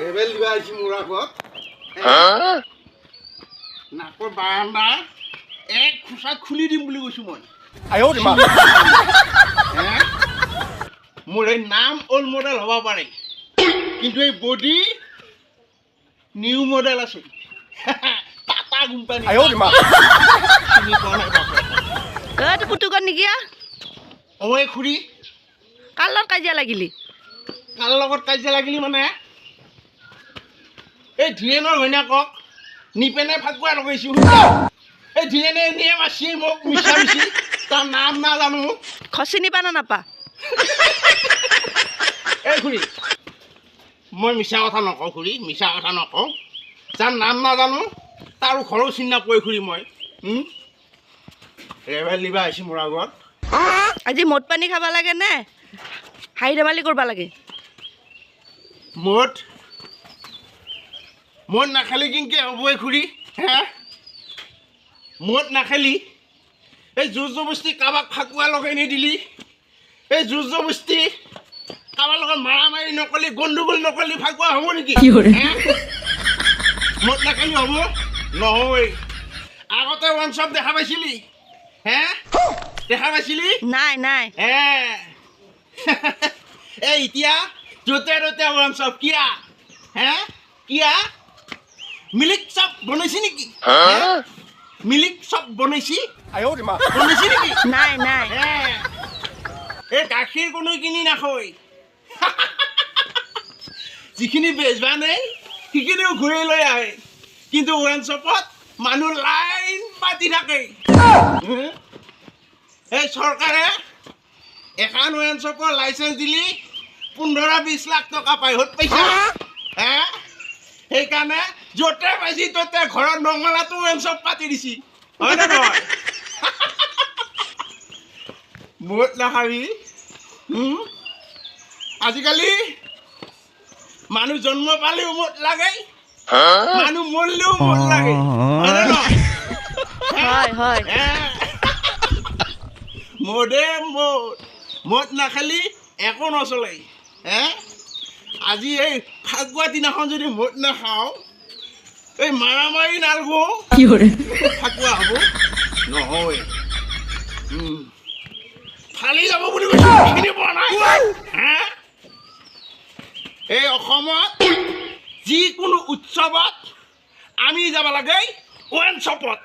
rebel দিবা আহিছে মোৰ আগত নাকৰ বাৰান্দা এক খোচাত খুলি দিম বুলি কৈছো মই মোৰ এই নাম অল্ড মডেল হ'ব পাৰে কিন্তু এই বডি নিউ মডেল আছে টাটা কোম্পানী পুতুকত নেকি অই খুৰী কাৰ লগত কাজিয়া লাগিলি কাৰ লগত কাজিয়া লাগিলি মানে এই ধীৰেণৰ ঘৈণীয়েকক নিপেনে ফাকুৱা লগাইছো এই ধীৰেণে নিয়ে মাছি মোক মিছা মিছি তাৰ নাম নাজানো খচি নিপা না নাপা এই খুৰী মই মিছা কথা নকওঁ খুৰী মিছা কথা নকওঁ যাৰ নাম নাজানো তাৰো ঘৰো চিনি নাপায় খুৰী মই ৰেবেল দিবা আহিছে মোৰ আগত আজি মদ পানী খাব লাগে নে হাঁহি ধেমালি কৰিব লাগে মদ নাখালি কিনকে হ'বই খুৰী হে মদ নাখালি এই জোৰ জবস্তি কাৰোবাক ফাকুৱা লগাই নিদিলি এই জোৰ জবস্তি কাৰোবাৰ লগত মাৰামাৰি নকলি গণ্ডগোল নকলি ফাকুৱা হ'ব নেকি মদ নাখালি হ'ব নহয় আগতে ওৱান শ্বপ দেখা পাইছিলি হে দেখা পাইছিলি নাই নাই এই এতিয়া য'তে ত'তে ওৱান শ্বপ কিয়া হে কিয়া মিল্ক শ্বপ বনাইছি নেকি মিল্ক শ্বপ বনাইছি নেকি নাই নাই এই গাখীৰ কোনো কিনি নাখায় যিখিনি বেচবা নাই সেইখিনিও ঘূৰি লৈ আহে কিন্তু ওৱান শ্বপত মানুহ লাইন পাতি থাকে এই চৰকাৰে এখন ওৱান শ্বপৰ লাইচেঞ্চ দিলি 15-20 লাখ টকা পাই হত পইচা সেইকাৰণে য'তে পাইছি ত'তে ঘৰত নঙলাটো ওৱান শ্বপ পাতি দিছি হয় নে নহয় মদ নাখাবি আজিকালি মানুহ জন্ম পালেও মদ লাগে মানুহ মৰিলেও মদ লাগে হয় নে নহয় হয় মদে মদ নাখালি একো নচলে আজি এই ফাকুৱা দিনাখন যদি মদ নাখাওঁ এই মাৰামাৰি নালগো ফাকুৱা হ'ব নহয় ফালি যাব বুলি কৈছো চিনি পোৱা নাই এই অসমত যিকোনো উৎসৱত আমি যাব লাগে ওৱান শ্বপত